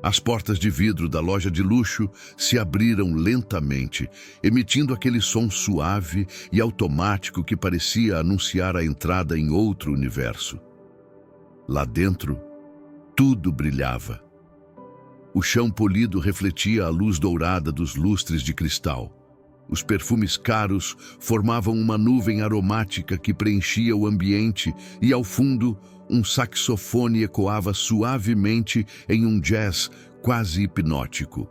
As portas de vidro da loja de luxo se abriram lentamente, emitindo aquele som suave e automático que parecia anunciar a entrada em outro universo. Lá dentro, tudo brilhava. O chão polido refletia a luz dourada dos lustres de cristal. Os perfumes caros formavam uma nuvem aromática que preenchia o ambiente e, ao fundo, um saxofone ecoava suavemente em um jazz quase hipnótico.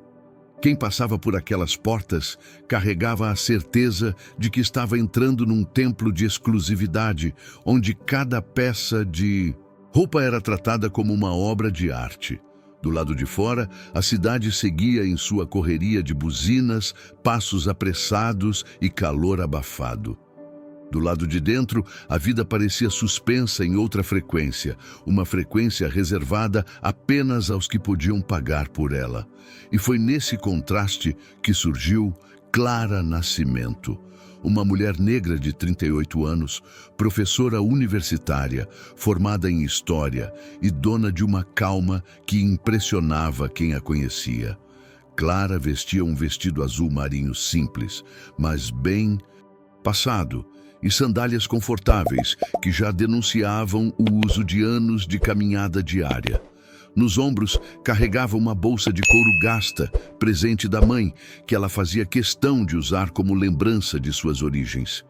Quem passava por aquelas portas carregava a certeza de que estava entrando num templo de exclusividade, onde cada peça de roupa era tratada como uma obra de arte. Do lado de fora, a cidade seguia em sua correria de buzinas, passos apressados e calor abafado. Do lado de dentro, a vida parecia suspensa em outra frequência, uma frequência reservada apenas aos que podiam pagar por ela. E foi nesse contraste que surgiu Clara Nascimento, uma mulher negra de 38 anos, professora universitária, formada em história e dona de uma calma que impressionava quem a conhecia. Clara vestia um vestido azul marinho simples, mas bem passado, e sandálias confortáveis que já denunciavam o uso de anos de caminhada diária. Nos ombros carregava uma bolsa de couro gasta, presente da mãe, que ela fazia questão de usar como lembrança de suas origens.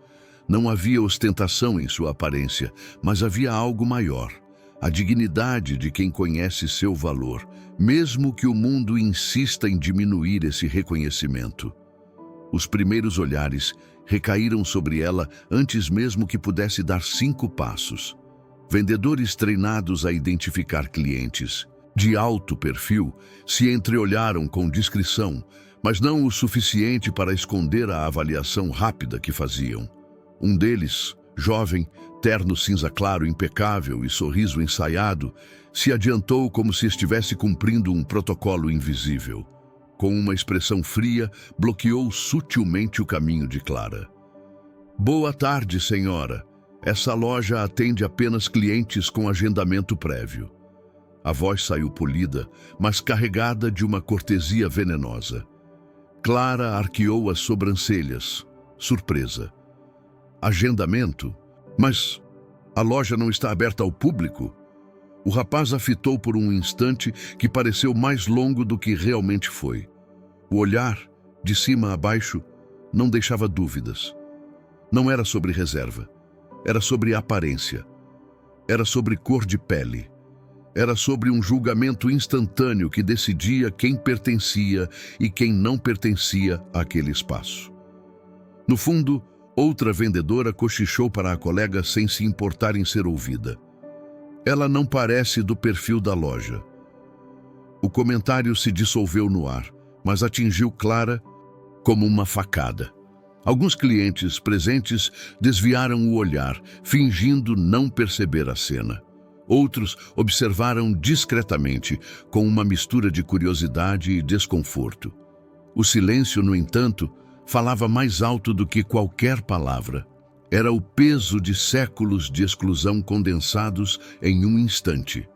Não havia ostentação em sua aparência, mas havia algo maior: a dignidade de quem conhece seu valor, mesmo que o mundo insista em diminuir esse reconhecimento. Os primeiros olhares recaíram sobre ela antes mesmo que pudesse dar 5 passos. Vendedores treinados a identificar clientes de alto perfil se entreolharam com discrição, mas não o suficiente para esconder a avaliação rápida que faziam. Um deles, jovem, terno cinza claro impecável e sorriso ensaiado, se adiantou como se estivesse cumprindo um protocolo invisível. Com uma expressão fria, bloqueou sutilmente o caminho de Clara. "Boa tarde, senhora. Essa loja atende apenas clientes com agendamento prévio." A voz saiu polida, mas carregada de uma cortesia venenosa. Clara arqueou as sobrancelhas, surpresa. "Agendamento? Mas a loja não está aberta ao público?" O rapaz a fitou por um instante que pareceu mais longo do que realmente foi. O olhar, de cima a baixo, não deixava dúvidas. Não era sobre reserva. Era sobre aparência. Era sobre cor de pele. Era sobre um julgamento instantâneo que decidia quem pertencia e quem não pertencia àquele espaço. No fundo, outra vendedora cochichou para a colega sem se importar em ser ouvida. "Ela não parece do perfil da loja." O comentário se dissolveu no ar, mas atingiu Clara como uma facada. Alguns clientes presentes desviaram o olhar, fingindo não perceber a cena. Outros observaram discretamente, com uma mistura de curiosidade e desconforto. O silêncio, no entanto, falava mais alto do que qualquer palavra. Era o peso de séculos de exclusão condensados em um instante.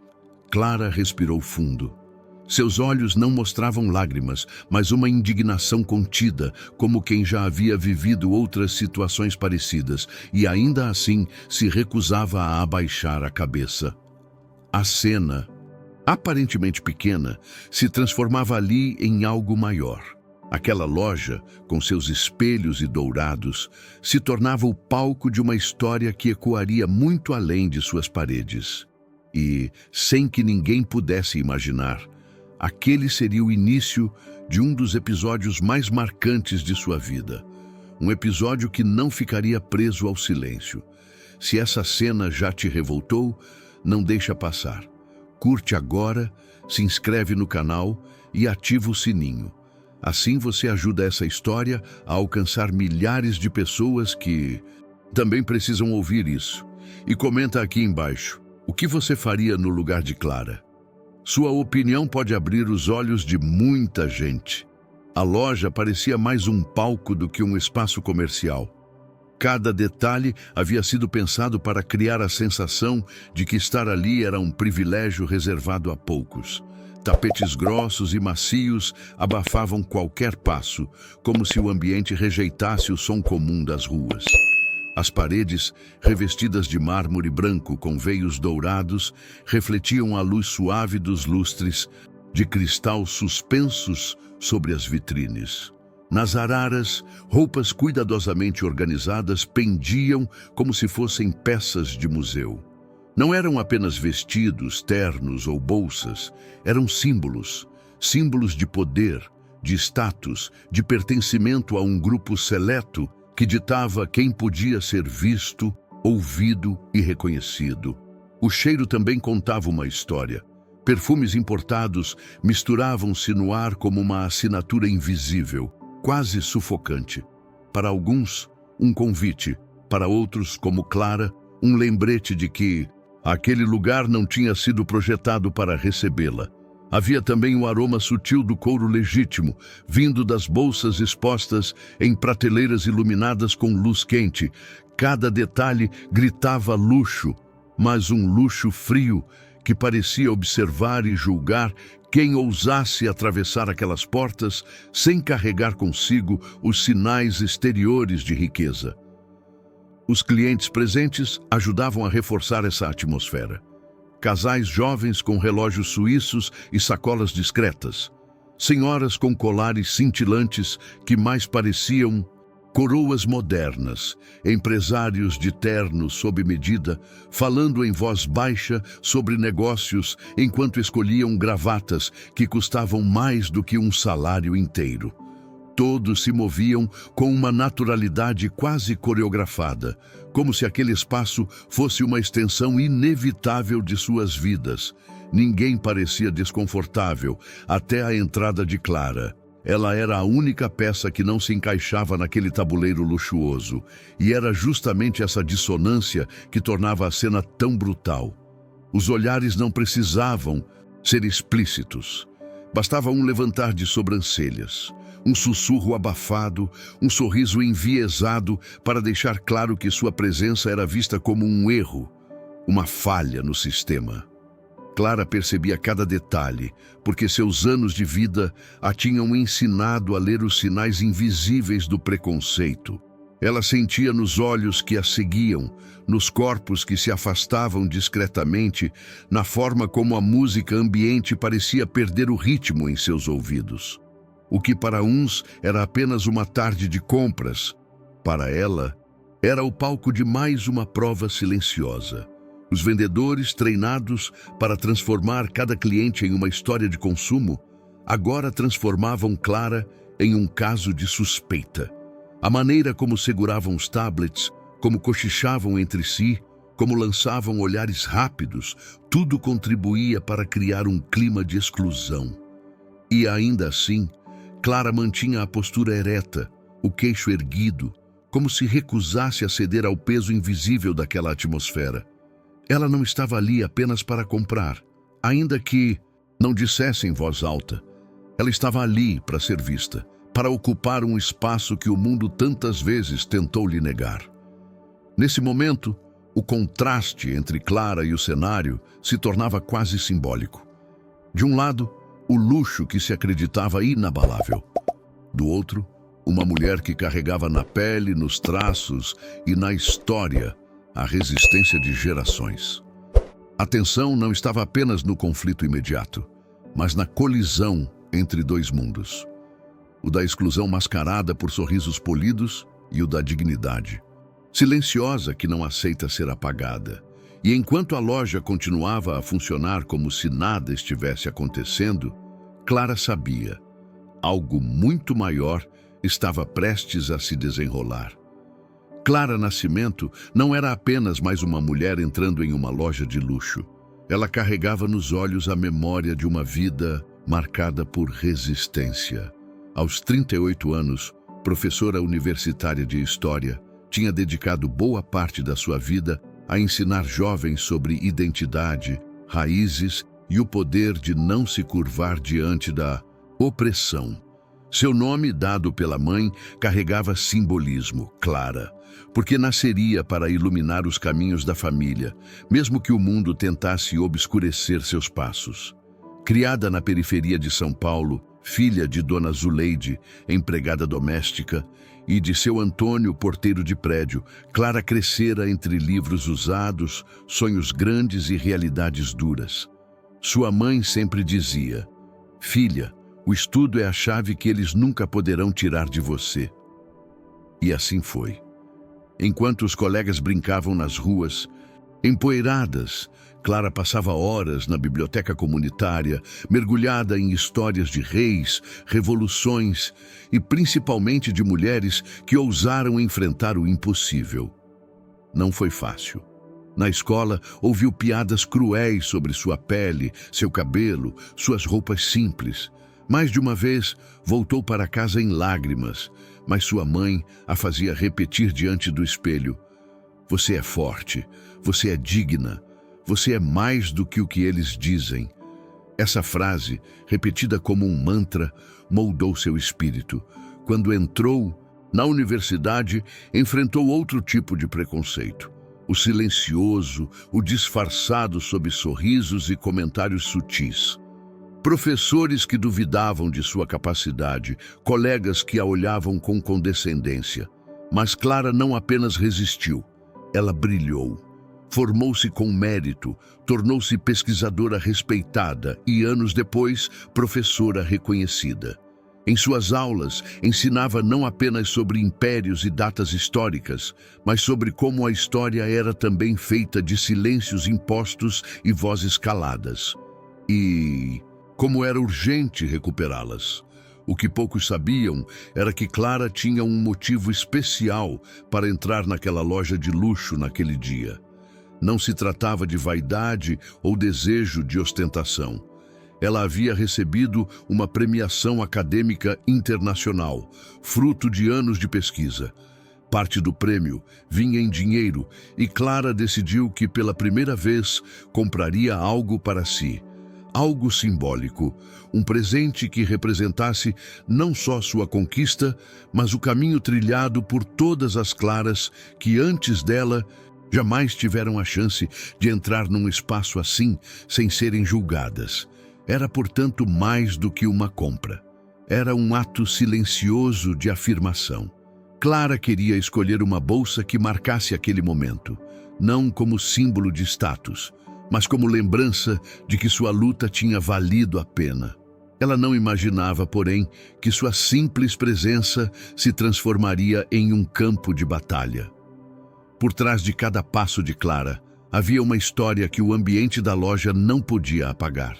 Clara respirou fundo. Seus olhos não mostravam lágrimas, mas uma indignação contida, como quem já havia vivido outras situações parecidas e ainda assim se recusava a abaixar a cabeça. A cena, aparentemente pequena, se transformava ali em algo maior. Aquela loja, com seus espelhos e dourados, se tornava o palco de uma história que ecoaria muito além de suas paredes. E, sem que ninguém pudesse imaginar, aquele seria o início de um dos episódios mais marcantes de sua vida. Um episódio que não ficaria preso ao silêncio. Se essa cena já te revoltou, não deixa passar. Curte agora, se inscreve no canal e ativa o sininho. Assim você ajuda essa história a alcançar milhares de pessoas que também precisam ouvir isso. E comenta aqui embaixo, o que você faria no lugar de Clara? Sua opinião pode abrir os olhos de muita gente. A loja parecia mais um palco do que um espaço comercial. Cada detalhe havia sido pensado para criar a sensação de que estar ali era um privilégio reservado a poucos. Tapetes grossos e macios abafavam qualquer passo, como se o ambiente rejeitasse o som comum das ruas. As paredes, revestidas de mármore branco com veios dourados, refletiam a luz suave dos lustres de cristal suspensos sobre as vitrines. Nas araras, roupas cuidadosamente organizadas pendiam como se fossem peças de museu. Não eram apenas vestidos, ternos ou bolsas, eram símbolos, símbolos de poder, de status, de pertencimento a um grupo seleto que ditava quem podia ser visto, ouvido e reconhecido. O cheiro também contava uma história. Perfumes importados misturavam-se no ar como uma assinatura invisível, quase sufocante. Para alguns, um convite, para outros, como Clara, um lembrete de que aquele lugar não tinha sido projetado para recebê-la. Havia também o aroma sutil do couro legítimo, vindo das bolsas expostas em prateleiras iluminadas com luz quente. Cada detalhe gritava luxo, mas um luxo frio que parecia observar e julgar quem ousasse atravessar aquelas portas sem carregar consigo os sinais exteriores de riqueza. Os clientes presentes ajudavam a reforçar essa atmosfera. Casais jovens com relógios suíços e sacolas discretas. Senhoras com colares cintilantes que mais pareciam coroas modernas. Empresários de terno sob medida, falando em voz baixa sobre negócios enquanto escolhiam gravatas que custavam mais do que um salário inteiro. Todos se moviam com uma naturalidade quase coreografada, como se aquele espaço fosse uma extensão inevitável de suas vidas. Ninguém parecia desconfortável, até a entrada de Clara. Ela era a única peça que não se encaixava naquele tabuleiro luxuoso, e era justamente essa dissonância que tornava a cena tão brutal. Os olhares não precisavam ser explícitos. Bastava um levantar de sobrancelhas, um sussurro abafado, um sorriso enviesado para deixar claro que sua presença era vista como um erro, uma falha no sistema. Clara percebia cada detalhe, porque seus anos de vida a tinham ensinado a ler os sinais invisíveis do preconceito. Ela sentia nos olhos que a seguiam, nos corpos que se afastavam discretamente, na forma como a música ambiente parecia perder o ritmo em seus ouvidos. O que para uns era apenas uma tarde de compras, para ela era o palco de mais uma prova silenciosa. Os vendedores, treinados para transformar cada cliente em uma história de consumo, agora transformavam Clara em um caso de suspeita. A maneira como seguravam os tablets, como cochichavam entre si, como lançavam olhares rápidos, tudo contribuía para criar um clima de exclusão. E ainda assim, Clara mantinha a postura ereta, o queixo erguido, como se recusasse a ceder ao peso invisível daquela atmosfera. Ela não estava ali apenas para comprar, ainda que não dissesse em voz alta. Ela estava ali para ser vista, para ocupar um espaço que o mundo tantas vezes tentou lhe negar. Nesse momento, o contraste entre Clara e o cenário se tornava quase simbólico. De um lado, o luxo que se acreditava inabalável. Do outro, uma mulher que carregava na pele, nos traços e na história a resistência de gerações. A tensão não estava apenas no conflito imediato, mas na colisão entre dois mundos. O da exclusão mascarada por sorrisos polidos e o da dignidade, silenciosa que não aceita ser apagada. E enquanto a loja continuava a funcionar como se nada estivesse acontecendo, Clara sabia, algo muito maior estava prestes a se desenrolar. Clara Nascimento não era apenas mais uma mulher entrando em uma loja de luxo. Ela carregava nos olhos a memória de uma vida marcada por resistência. Aos 38 anos, professora universitária de História, tinha dedicado boa parte da sua vida a ensinar jovens sobre identidade, raízes e o poder de não se curvar diante da opressão. Seu nome, dado pela mãe, carregava simbolismo, Clara, porque nasceria para iluminar os caminhos da família, mesmo que o mundo tentasse obscurecer seus passos. Criada na periferia de São Paulo, filha de Dona Zuleide, empregada doméstica, e de seu Antônio, porteiro de prédio, Clara crescera entre livros usados, sonhos grandes e realidades duras. Sua mãe sempre dizia: "Filha, o estudo é a chave que eles nunca poderão tirar de você." E assim foi. Enquanto os colegas brincavam nas ruas, empoeiradas, Clara passava horas na biblioteca comunitária, mergulhada em histórias de reis, revoluções e principalmente de mulheres que ousaram enfrentar o impossível. Não foi fácil. Na escola, ouviu piadas cruéis sobre sua pele, seu cabelo, suas roupas simples. Mais de uma vez, voltou para casa em lágrimas, mas sua mãe a fazia repetir diante do espelho: "Você é forte, você é digna, você é mais do que o que eles dizem." Essa frase, repetida como um mantra, moldou seu espírito. Quando entrou na universidade, enfrentou outro tipo de preconceito. O silencioso, o disfarçado sob sorrisos e comentários sutis. Professores que duvidavam de sua capacidade, colegas que a olhavam com condescendência. Mas Clara não apenas resistiu, ela brilhou. Formou-se com mérito, tornou-se pesquisadora respeitada e, anos depois, professora reconhecida. Em suas aulas, ensinava não apenas sobre impérios e datas históricas, mas sobre como a história era também feita de silêncios impostos e vozes caladas. E como era urgente recuperá-las. O que poucos sabiam era que Clara tinha um motivo especial para entrar naquela loja de luxo naquele dia. Não se tratava de vaidade ou desejo de ostentação. Ela havia recebido uma premiação acadêmica internacional, fruto de anos de pesquisa. Parte do prêmio vinha em dinheiro e Clara decidiu que pela primeira vez compraria algo para si. Algo simbólico, um presente que representasse não só sua conquista, mas o caminho trilhado por todas as Claras que antes dela jamais tiveram a chance de entrar num espaço assim sem serem julgadas. Era, portanto, mais do que uma compra. Era um ato silencioso de afirmação. Clara queria escolher uma bolsa que marcasse aquele momento, não como símbolo de status, mas como lembrança de que sua luta tinha valido a pena. Ela não imaginava, porém, que sua simples presença se transformaria em um campo de batalha. Por trás de cada passo de Clara, havia uma história que o ambiente da loja não podia apagar.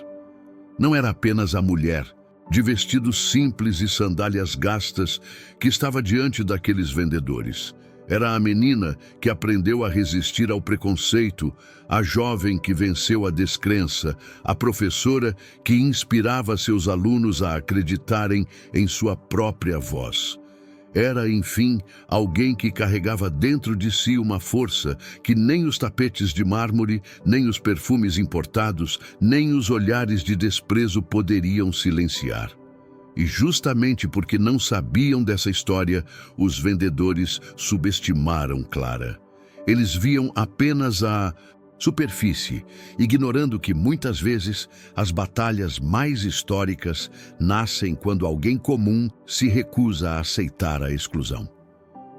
Não era apenas a mulher, de vestidos simples e sandálias gastas, que estava diante daqueles vendedores. Era a menina que aprendeu a resistir ao preconceito, a jovem que venceu a descrença, a professora que inspirava seus alunos a acreditarem em sua própria voz. Era, enfim, alguém que carregava dentro de si uma força que nem os tapetes de mármore, nem os perfumes importados, nem os olhares de desprezo poderiam silenciar. E justamente porque não sabiam dessa história, os vendedores subestimaram Clara. Eles viam apenas a superfície, ignorando que muitas vezes as batalhas mais históricas nascem quando alguém comum se recusa a aceitar a exclusão.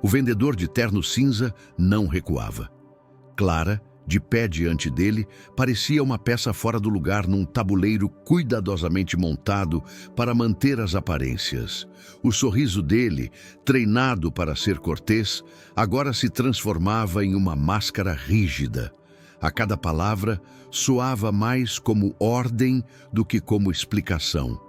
O vendedor de terno cinza não recuava. Clara, de pé diante dele, parecia uma peça fora do lugar num tabuleiro cuidadosamente montado para manter as aparências. O sorriso dele, treinado para ser cortês, agora se transformava em uma máscara rígida. A cada palavra soava mais como ordem do que como explicação.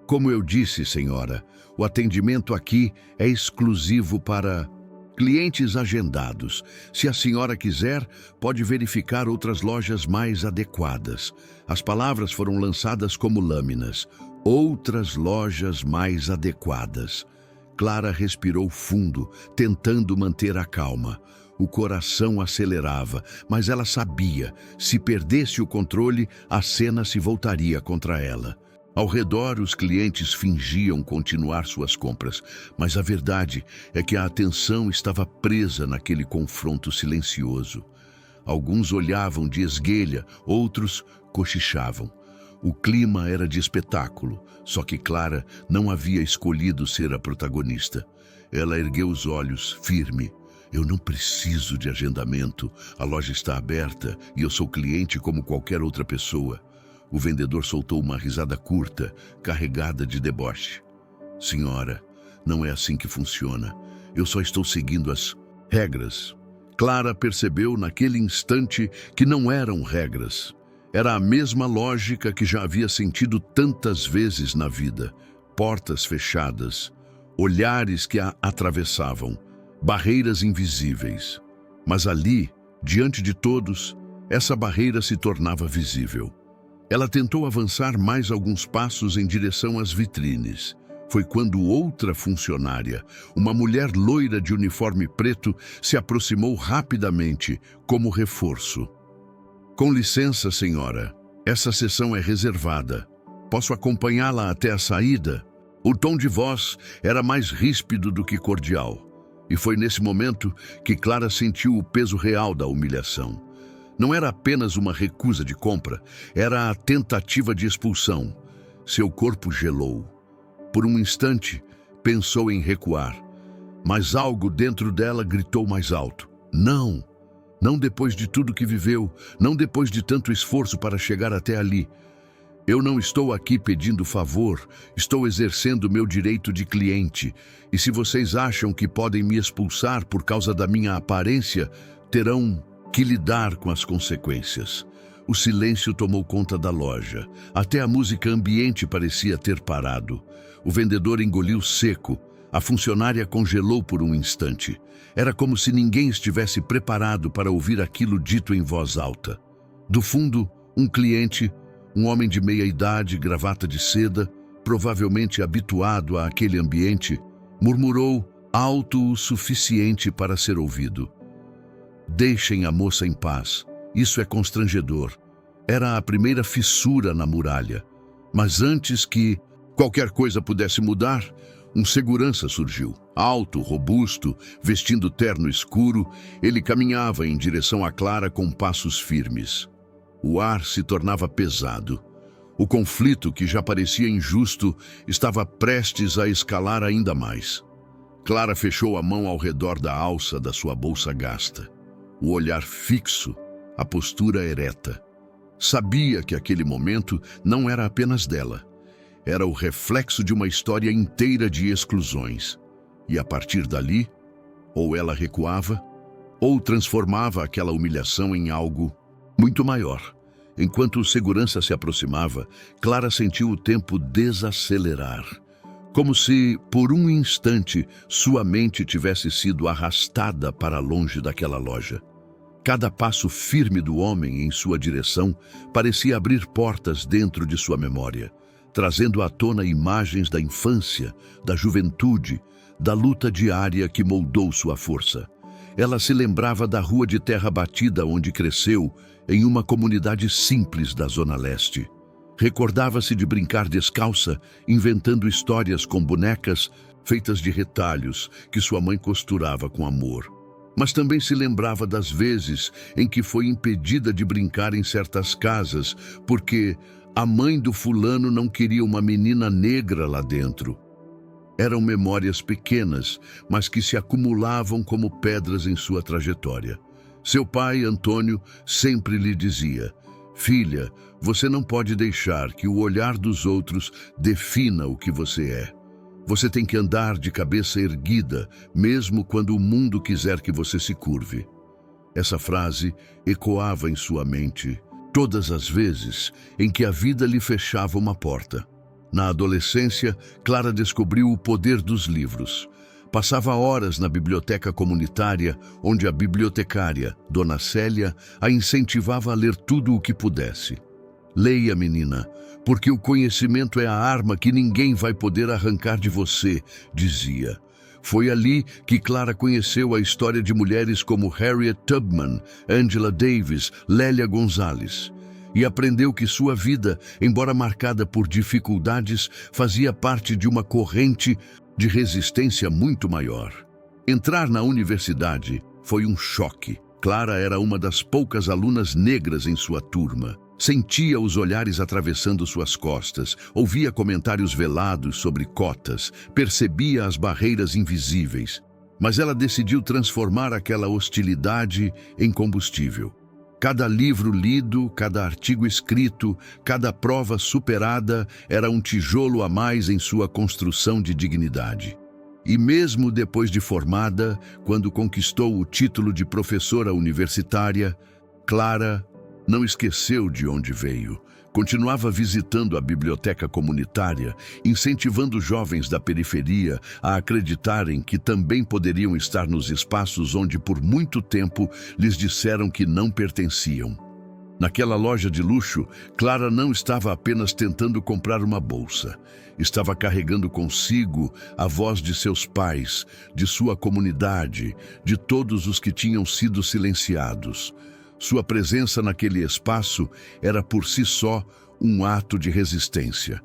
Como eu disse, senhora, o atendimento aqui é exclusivo para clientes agendados. Se a senhora quiser, pode verificar outras lojas mais adequadas. As palavras foram lançadas como lâminas. Outras lojas mais adequadas. Clara respirou fundo, tentando manter a calma. O coração acelerava, mas ela sabia, se perdesse o controle, a cena se voltaria contra ela. Ao redor, os clientes fingiam continuar suas compras, mas a verdade é que a atenção estava presa naquele confronto silencioso. Alguns olhavam de esguelha, outros cochichavam. O clima era de espetáculo, só que Clara não havia escolhido ser a protagonista. Ela ergueu os olhos, firme. Eu não preciso de agendamento, a loja está aberta e eu sou cliente como qualquer outra pessoa. O vendedor soltou uma risada curta, carregada de deboche. Senhora, não é assim que funciona. Eu só estou seguindo as regras. Clara percebeu naquele instante que não eram regras. Era a mesma lógica que já havia sentido tantas vezes na vida. Portas fechadas, olhares que a atravessavam, barreiras invisíveis. Mas ali, diante de todos, essa barreira se tornava visível. Ela tentou avançar mais alguns passos em direção às vitrines. Foi quando outra funcionária, uma mulher loira de uniforme preto, se aproximou rapidamente, como reforço. Com licença, senhora. Essa sessão é reservada. Posso acompanhá-la até a saída? O tom de voz era mais ríspido do que cordial. E foi nesse momento que Clara sentiu o peso real da humilhação. Não era apenas uma recusa de compra, era a tentativa de expulsão. Seu corpo gelou. Por um instante, pensou em recuar, mas algo dentro dela gritou mais alto. Não! Não depois de tudo que viveu, não depois de tanto esforço para chegar até ali. Eu não estou aqui pedindo favor, estou exercendo meu direito de cliente. E se vocês acham que podem me expulsar por causa da minha aparência, terão que lidar com as consequências. O silêncio tomou conta da loja. Até a música ambiente parecia ter parado. O vendedor engoliu seco. A funcionária congelou por um instante. Era como se ninguém estivesse preparado para ouvir aquilo dito em voz alta. Do fundo, um cliente, um homem de meia idade, gravata de seda, provavelmente habituado àquele ambiente, murmurou alto o suficiente para ser ouvido. Deixem a moça em paz. Isso é constrangedor. Era a primeira fissura na muralha. Mas antes que qualquer coisa pudesse mudar, um segurança surgiu. Alto, robusto, vestindo terno escuro, ele caminhava em direção a Clara com passos firmes. O ar se tornava pesado. O conflito, que já parecia injusto, estava prestes a escalar ainda mais. Clara fechou a mão ao redor da alça da sua bolsa gasta. O olhar fixo, a postura ereta. Sabia que aquele momento não era apenas dela. Era o reflexo de uma história inteira de exclusões. E a partir dali, ou ela recuava, ou transformava aquela humilhação em algo muito maior. Enquanto o segurança se aproximava, Clara sentiu o tempo desacelerar. Como se, por um instante, sua mente tivesse sido arrastada para longe daquela loja. Cada passo firme do homem em sua direção parecia abrir portas dentro de sua memória, trazendo à tona imagens da infância, da juventude, da luta diária que moldou sua força. Ela se lembrava da rua de terra batida onde cresceu, em uma comunidade simples da Zona Leste. Recordava-se de brincar descalça, inventando histórias com bonecas feitas de retalhos que sua mãe costurava com amor. Mas também se lembrava das vezes em que foi impedida de brincar em certas casas porque a mãe do fulano não queria uma menina negra lá dentro. Eram memórias pequenas, mas que se acumulavam como pedras em sua trajetória. Seu pai, Antônio, sempre lhe dizia: "Filha, você não pode deixar que o olhar dos outros defina o que você é. Você tem que andar de cabeça erguida, mesmo quando o mundo quiser que você se curve." Essa frase ecoava em sua mente todas as vezes em que a vida lhe fechava uma porta. Na adolescência, Clara descobriu o poder dos livros. Passava horas na biblioteca comunitária, onde a bibliotecária, Dona Célia, a incentivava a ler tudo o que pudesse. "Leia, menina, porque o conhecimento é a arma que ninguém vai poder arrancar de você", dizia. Foi ali que Clara conheceu a história de mulheres como Harriet Tubman, Angela Davis, Lélia Gonzalez. E aprendeu que sua vida, embora marcada por dificuldades, fazia parte de uma corrente de resistência muito maior. Entrar na universidade foi um choque. Clara era uma das poucas alunas negras em sua turma. Sentia os olhares atravessando suas costas, ouvia comentários velados sobre cotas, percebia as barreiras invisíveis. Mas ela decidiu transformar aquela hostilidade em combustível. Cada livro lido, cada artigo escrito, cada prova superada era um tijolo a mais em sua construção de dignidade. E mesmo depois de formada, quando conquistou o título de professora universitária, Clara não esqueceu de onde veio. Continuava visitando a biblioteca comunitária, incentivando jovens da periferia a acreditarem que também poderiam estar nos espaços onde por muito tempo lhes disseram que não pertenciam. Naquela loja de luxo, Clara não estava apenas tentando comprar uma bolsa. Estava carregando consigo a voz de seus pais, de sua comunidade, de todos os que tinham sido silenciados. Sua presença naquele espaço era por si só um ato de resistência.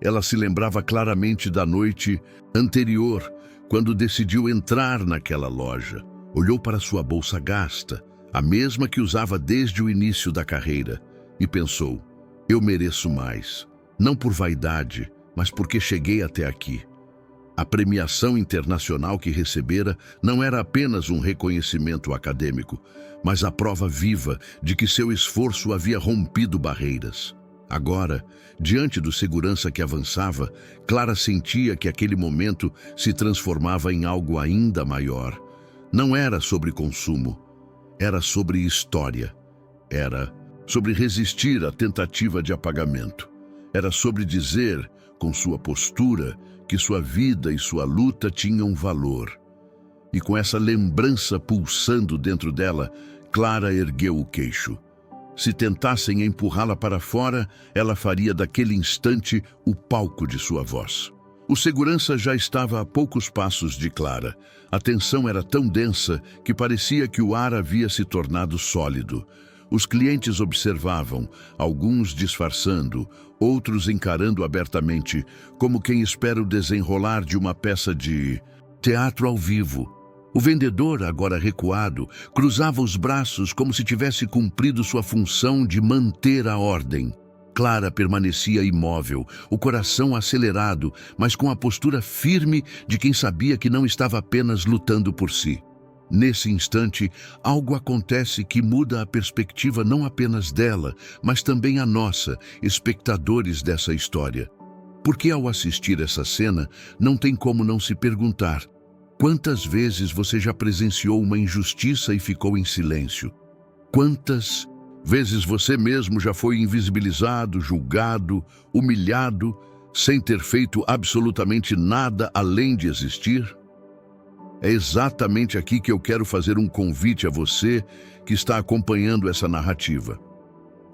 Ela se lembrava claramente da noite anterior, quando decidiu entrar naquela loja. Olhou para sua bolsa gasta, a mesma que usava desde o início da carreira, e pensou: eu mereço mais. Não por vaidade, mas porque cheguei até aqui. A premiação internacional que recebera não era apenas um reconhecimento acadêmico, mas a prova viva de que seu esforço havia rompido barreiras. Agora, diante do segurança que avançava, Clara sentia que aquele momento se transformava em algo ainda maior. Não era sobre consumo, era sobre história. Era sobre resistir à tentativa de apagamento. Era sobre dizer, com sua postura, que sua vida e sua luta tinham valor. E com essa lembrança pulsando dentro dela, Clara ergueu o queixo. Se tentassem empurrá-la para fora, ela faria daquele instante o palco de sua voz. O segurança já estava a poucos passos de Clara. A tensão era tão densa que parecia que o ar havia se tornado sólido. Os clientes observavam, alguns disfarçando, outros encarando abertamente, como quem espera o desenrolar de uma peça de teatro ao vivo. O vendedor, agora recuado, cruzava os braços como se tivesse cumprido sua função de manter a ordem. Clara permanecia imóvel, o coração acelerado, mas com a postura firme de quem sabia que não estava apenas lutando por si. Nesse instante, algo acontece que muda a perspectiva não apenas dela, mas também a nossa, espectadores dessa história. Porque ao assistir essa cena, não tem como não se perguntar: quantas vezes você já presenciou uma injustiça e ficou em silêncio? Quantas vezes você mesmo já foi invisibilizado, julgado, humilhado, sem ter feito absolutamente nada além de existir? É exatamente aqui que eu quero fazer um convite a você que está acompanhando essa narrativa.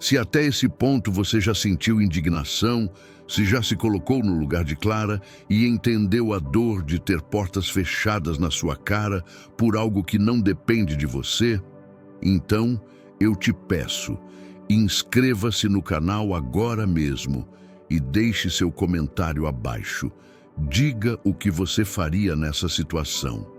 Se até esse ponto você já sentiu indignação, se já se colocou no lugar de Clara e entendeu a dor de ter portas fechadas na sua cara por algo que não depende de você, então eu te peço, inscreva-se no canal agora mesmo e deixe seu comentário abaixo. Diga o que você faria nessa situação.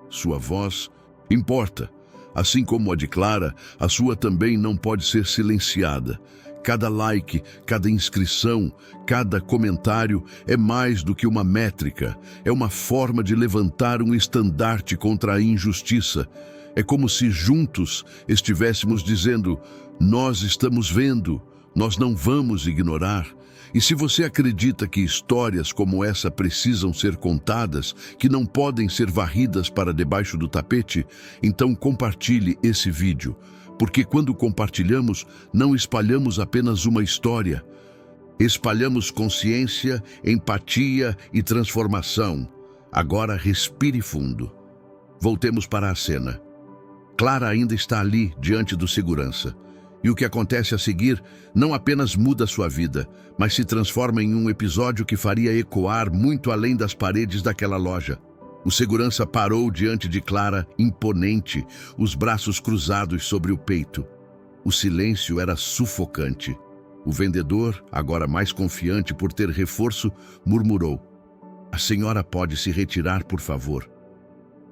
Sua voz importa. Assim como a de Clara, a sua também não pode ser silenciada. Cada like, cada inscrição, cada comentário é mais do que uma métrica. É uma forma de levantar um estandarte contra a injustiça. É como se juntos estivéssemos dizendo: nós estamos vendo, nós não vamos ignorar. E se você acredita que histórias como essa precisam ser contadas, que não podem ser varridas para debaixo do tapete, então compartilhe esse vídeo. Porque quando compartilhamos, não espalhamos apenas uma história. Espalhamos consciência, empatia e transformação. Agora respire fundo. Voltemos para a cena. Clara ainda está ali, diante do segurança. E o que acontece a seguir não apenas muda sua vida, mas se transforma em um episódio que faria ecoar muito além das paredes daquela loja. O segurança parou diante de Clara, imponente, os braços cruzados sobre o peito. O silêncio era sufocante. O vendedor, agora mais confiante por ter reforço, murmurou: "A senhora pode se retirar, por favor."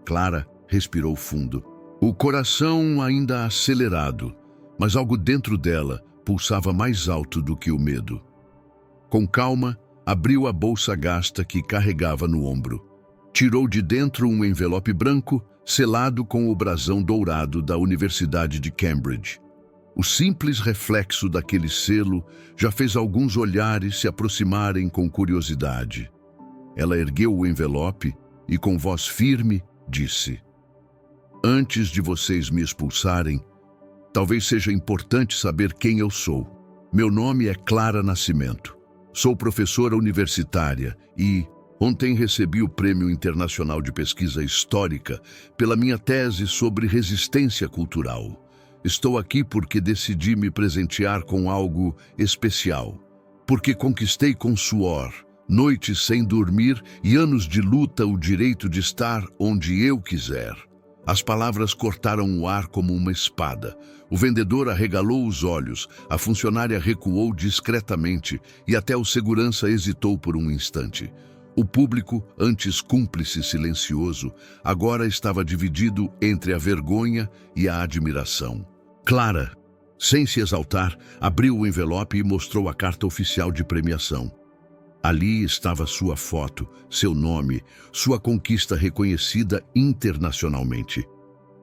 Clara respirou fundo. O coração ainda acelerado, mas algo dentro dela, pulsava mais alto do que o medo. Com calma, abriu a bolsa gasta que carregava no ombro. Tirou de dentro um envelope branco, selado com o brasão dourado da Universidade de Cambridge. O simples reflexo daquele selo já fez alguns olhares se aproximarem com curiosidade. Ela ergueu o envelope e, com voz firme, disse: "Antes de vocês me expulsarem, talvez seja importante saber quem eu sou. Meu nome é Clara Nascimento. Sou professora universitária e ontem recebi o Prêmio Internacional de Pesquisa Histórica pela minha tese sobre resistência cultural. Estou aqui porque decidi me presentear com algo especial, porque conquistei com suor, noites sem dormir e anos de luta o direito de estar onde eu quiser." As palavras cortaram o ar como uma espada. O vendedor arregalou os olhos, a funcionária recuou discretamente e até o segurança hesitou por um instante. O público, antes cúmplice silencioso, agora estava dividido entre a vergonha e a admiração. Clara, sem se exaltar, abriu o envelope e mostrou a carta oficial de premiação. Ali estava sua foto, seu nome, sua conquista reconhecida internacionalmente.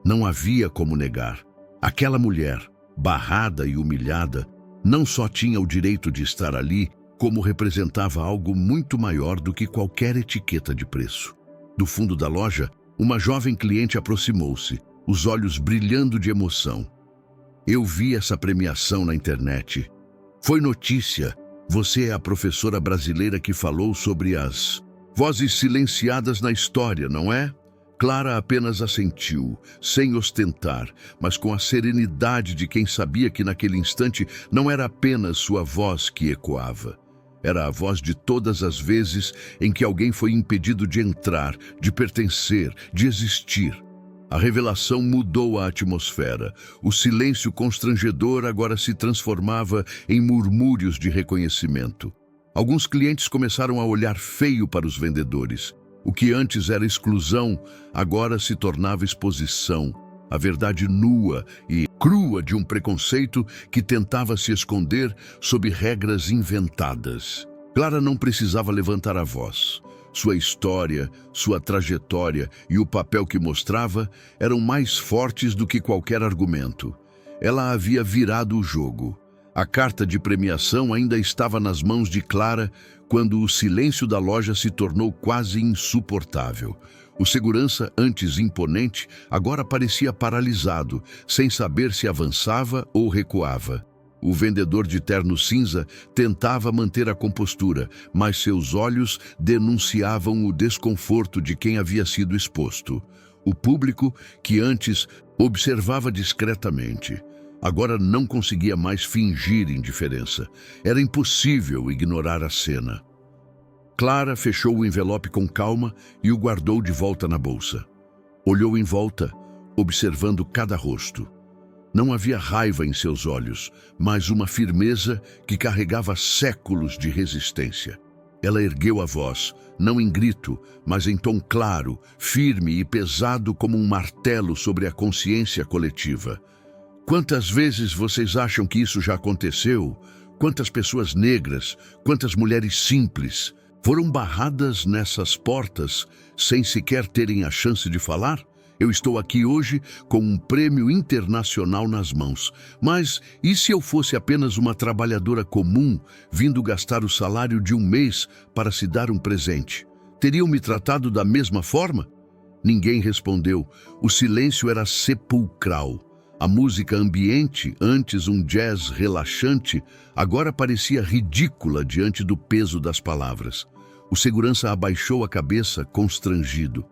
Não havia como negar. Aquela mulher, barrada e humilhada, não só tinha o direito de estar ali, como representava algo muito maior do que qualquer etiqueta de preço. Do fundo da loja, uma jovem cliente aproximou-se, os olhos brilhando de emoção. "Eu vi essa premiação na internet. Foi notícia. Você é a professora brasileira que falou sobre as vozes silenciadas na história, não é?" Clara apenas assentiu, sem ostentar, mas com a serenidade de quem sabia que naquele instante não era apenas sua voz que ecoava. Era a voz de todas as vezes em que alguém foi impedido de entrar, de pertencer, de existir. A revelação mudou a atmosfera. O silêncio constrangedor agora se transformava em murmúrios de reconhecimento. Alguns clientes começaram a olhar feio para os vendedores. O que antes era exclusão, agora se tornava exposição. A verdade nua e crua de um preconceito que tentava se esconder sob regras inventadas. Clara não precisava levantar a voz. Sua história, sua trajetória e o papel que mostrava eram mais fortes do que qualquer argumento. Ela havia virado o jogo. A carta de premiação ainda estava nas mãos de Clara quando o silêncio da loja se tornou quase insuportável. O segurança, antes imponente, agora parecia paralisado, sem saber se avançava ou recuava. O vendedor de terno cinza tentava manter a compostura, mas seus olhos denunciavam o desconforto de quem havia sido exposto. O público, que antes observava discretamente, agora não conseguia mais fingir indiferença. Era impossível ignorar a cena. Clara fechou o envelope com calma e o guardou de volta na bolsa. Olhou em volta, observando cada rosto. Não havia raiva em seus olhos, mas uma firmeza que carregava séculos de resistência. Ela ergueu a voz, não em grito, mas em tom claro, firme e pesado como um martelo sobre a consciência coletiva. Quantas vezes vocês acham que isso já aconteceu? Quantas pessoas negras, quantas mulheres simples foram barradas nessas portas sem sequer terem a chance de falar? Eu estou aqui hoje com um prêmio internacional nas mãos. Mas e se eu fosse apenas uma trabalhadora comum, vindo gastar o salário de um mês para se dar um presente? Teriam me tratado da mesma forma? Ninguém respondeu. O silêncio era sepulcral. A música ambiente, antes um jazz relaxante, agora parecia ridícula diante do peso das palavras. O segurança abaixou a cabeça, constrangido.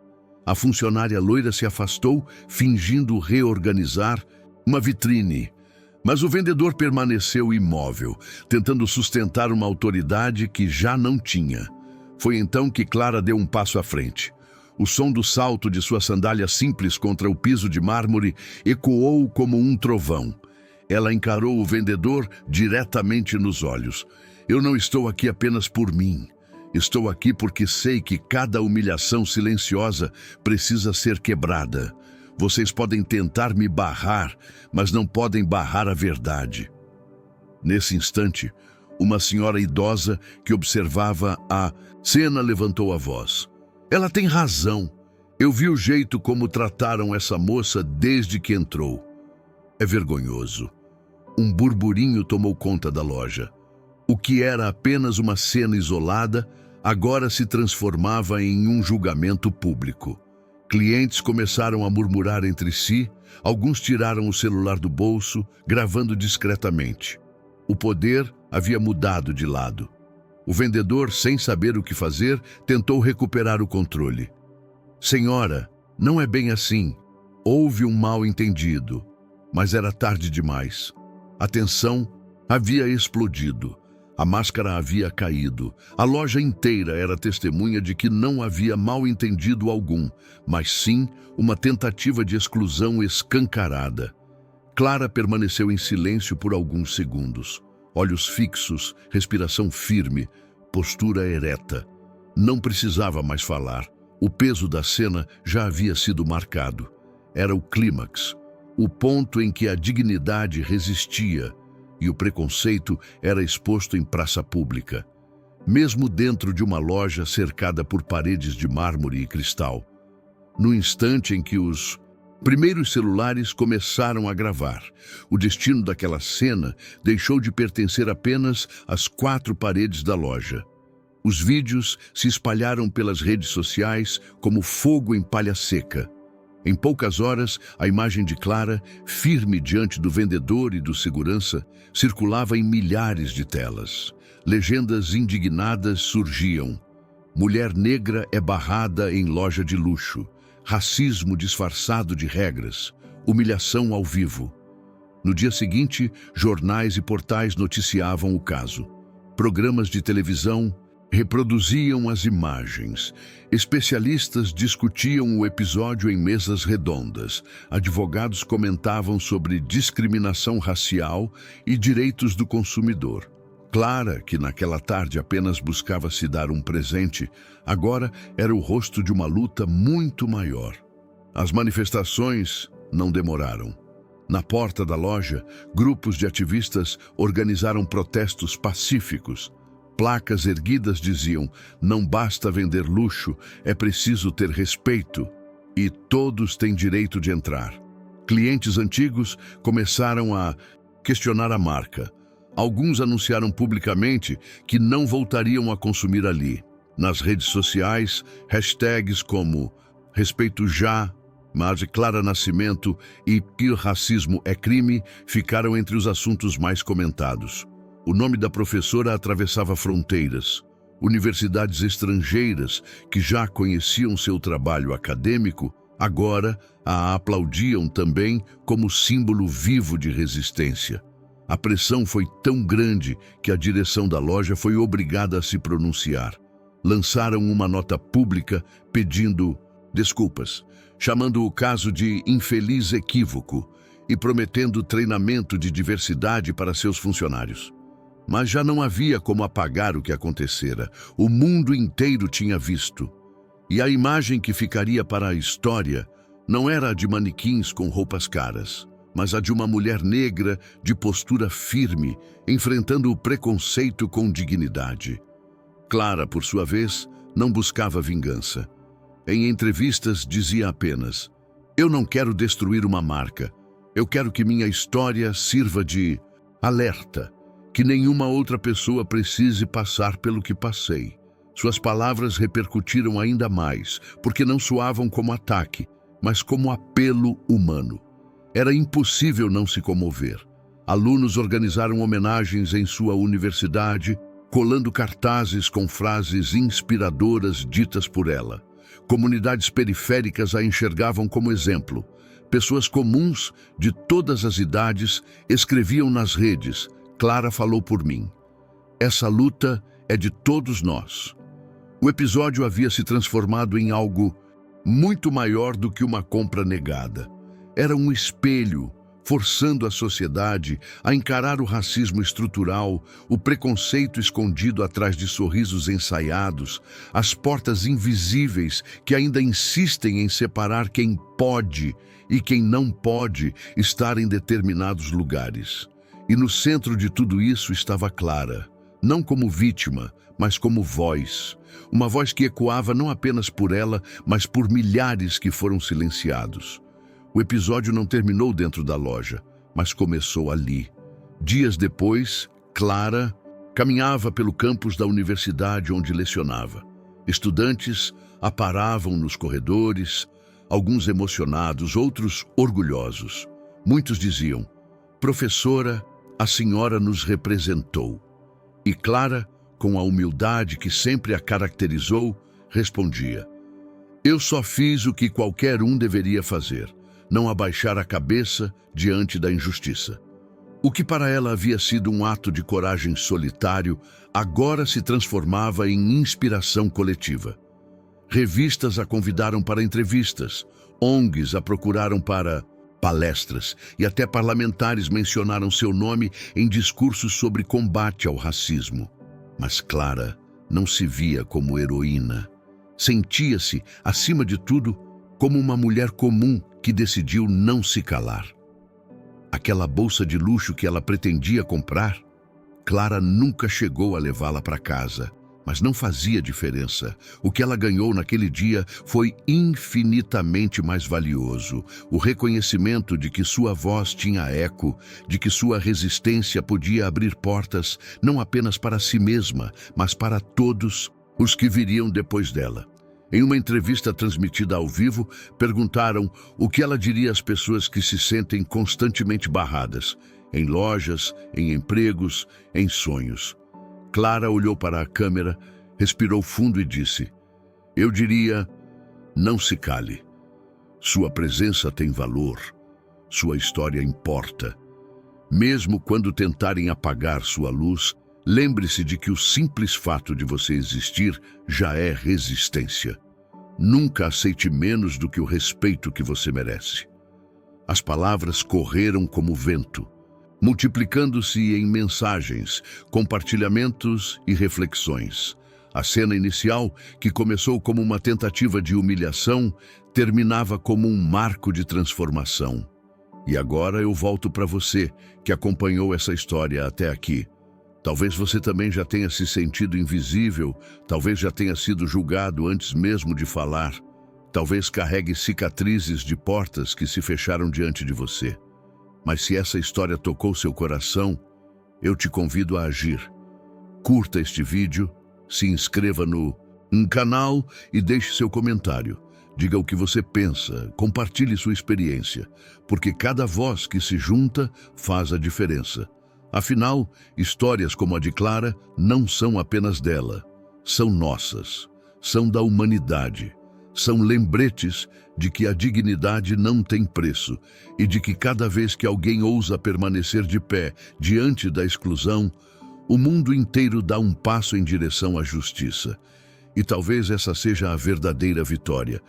A funcionária loira se afastou, fingindo reorganizar uma vitrine. Mas o vendedor permaneceu imóvel, tentando sustentar uma autoridade que já não tinha. Foi então que Clara deu um passo à frente. O som do salto de sua sandália simples contra o piso de mármore ecoou como um trovão. Ela encarou o vendedor diretamente nos olhos. Eu não estou aqui apenas por mim. Estou aqui porque sei que cada humilhação silenciosa precisa ser quebrada. Vocês podem tentar me barrar, mas não podem barrar a verdade. Nesse instante, uma senhora idosa que observava a cena levantou a voz. Ela tem razão. Eu vi o jeito como trataram essa moça desde que entrou. É vergonhoso. Um burburinho tomou conta da loja. O que era apenas uma cena isolada, agora se transformava em um julgamento público. Clientes começaram a murmurar entre si, alguns tiraram o celular do bolso, gravando discretamente. O poder havia mudado de lado. O vendedor, sem saber o que fazer, tentou recuperar o controle. Senhora, não é bem assim. Houve um mal-entendido, mas era tarde demais. A tensão havia explodido. A máscara havia caído. A loja inteira era testemunha de que não havia mal-entendido algum, mas sim uma tentativa de exclusão escancarada. Clara permaneceu em silêncio por alguns segundos. Olhos fixos, respiração firme, postura ereta. Não precisava mais falar. O peso da cena já havia sido marcado. Era o clímax, o ponto em que a dignidade resistia e o preconceito era exposto em praça pública, mesmo dentro de uma loja cercada por paredes de mármore e cristal. No instante em que os primeiros celulares começaram a gravar, o destino daquela cena deixou de pertencer apenas às 4 paredes da loja. Os vídeos se espalharam pelas redes sociais como fogo em palha seca. Em poucas horas, a imagem de Clara, firme diante do vendedor e do segurança, circulava em milhares de telas. Legendas indignadas surgiam. Mulher negra é barrada em loja de luxo. Racismo disfarçado de regras. Humilhação ao vivo. No dia seguinte, jornais e portais noticiavam o caso. Programas de televisão reproduziam as imagens. Especialistas discutiam o episódio em mesas redondas. Advogados comentavam sobre discriminação racial e direitos do consumidor. Clara, que naquela tarde apenas buscava se dar um presente, agora era o rosto de uma luta muito maior. As manifestações não demoraram. Na porta da loja, grupos de ativistas organizaram protestos pacíficos. Placas erguidas diziam: não basta vender luxo, é preciso ter respeito. E todos têm direito de entrar. Clientes antigos começaram a questionar a marca. Alguns anunciaram publicamente que não voltariam a consumir ali. Nas redes sociais, hashtags como Respeito Já, Clara Nascimento e Que racismo é crime ficaram entre os assuntos mais comentados. O nome da professora atravessava fronteiras. Universidades estrangeiras, que já conheciam seu trabalho acadêmico, agora a aplaudiam também como símbolo vivo de resistência. A pressão foi tão grande que a direção da loja foi obrigada a se pronunciar. Lançaram uma nota pública pedindo desculpas, chamando o caso de infeliz equívoco e prometendo treinamento de diversidade para seus funcionários. Mas já não havia como apagar o que acontecera. O mundo inteiro tinha visto. E a imagem que ficaria para a história não era a de manequins com roupas caras, mas a de uma mulher negra de postura firme, enfrentando o preconceito com dignidade. Clara, por sua vez, não buscava vingança. Em entrevistas dizia apenas: eu não quero destruir uma marca. Eu quero que minha história sirva de alerta, que nenhuma outra pessoa precise passar pelo que passei. Suas palavras repercutiram ainda mais, porque não soavam como ataque, mas como apelo humano. Era impossível não se comover. Alunos organizaram homenagens em sua universidade, colando cartazes com frases inspiradoras ditas por ela. Comunidades periféricas a enxergavam como exemplo. Pessoas comuns, de todas as idades, escreviam nas redes: Clara falou por mim. Essa luta é de todos nós. O episódio havia se transformado em algo muito maior do que uma compra negada. Era um espelho, forçando a sociedade a encarar o racismo estrutural, o preconceito escondido atrás de sorrisos ensaiados, as portas invisíveis que ainda insistem em separar quem pode e quem não pode estar em determinados lugares. E no centro de tudo isso estava Clara, não como vítima, mas como voz. Uma voz que ecoava não apenas por ela, mas por milhares que foram silenciados. O episódio não terminou dentro da loja, mas começou ali. Dias depois, Clara caminhava pelo campus da universidade onde lecionava. Estudantes a paravam nos corredores, alguns emocionados, outros orgulhosos. Muitos diziam: "Professora, a senhora nos representou." E Clara, com a humildade que sempre a caracterizou, respondia: "Eu só fiz o que qualquer um deveria fazer, não abaixar a cabeça diante da injustiça." O que para ela havia sido um ato de coragem solitário, agora se transformava em inspiração coletiva. Revistas a convidaram para entrevistas, ONGs a procuraram para palestras e até parlamentares mencionaram seu nome em discursos sobre combate ao racismo. Mas Clara não se via como heroína. Sentia-se, acima de tudo, como uma mulher comum que decidiu não se calar. Aquela bolsa de luxo que ela pretendia comprar, Clara nunca chegou a levá-la para casa, mas não fazia diferença. O que ela ganhou naquele dia foi infinitamente mais valioso. O reconhecimento de que sua voz tinha eco, de que sua resistência podia abrir portas não apenas para si mesma, mas para todos os que viriam depois dela. Em uma entrevista transmitida ao vivo, perguntaram o que ela diria às pessoas que se sentem constantemente barradas, em lojas, em empregos, em sonhos. Clara olhou para a câmera, respirou fundo e disse: "Eu diria, não se cale. Sua presença tem valor, sua história importa. Mesmo quando tentarem apagar sua luz, lembre-se de que o simples fato de você existir já é resistência. Nunca aceite menos do que o respeito que você merece." As palavras correram como vento, multiplicando-se em mensagens, compartilhamentos e reflexões. A cena inicial, que começou como uma tentativa de humilhação, terminava como um marco de transformação. E agora eu volto para você, que acompanhou essa história até aqui. Talvez você também já tenha se sentido invisível, talvez já tenha sido julgado antes mesmo de falar. Talvez carregue cicatrizes de portas que se fecharam diante de você. Mas se essa história tocou seu coração, eu te convido a agir. Curta este vídeo, se inscreva no canal e deixe seu comentário. Diga o que você pensa, compartilhe sua experiência, porque cada voz que se junta faz a diferença. Afinal, histórias como a de Clara não são apenas dela, são nossas, são da humanidade. São lembretes de que a dignidade não tem preço e de que cada vez que alguém ousa permanecer de pé diante da exclusão, o mundo inteiro dá um passo em direção à justiça. E talvez essa seja a verdadeira vitória: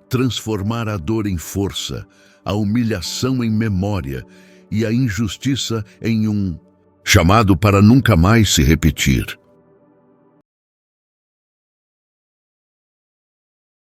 transformar a dor em força, a humilhação em memória e a injustiça em um chamado para nunca mais se repetir.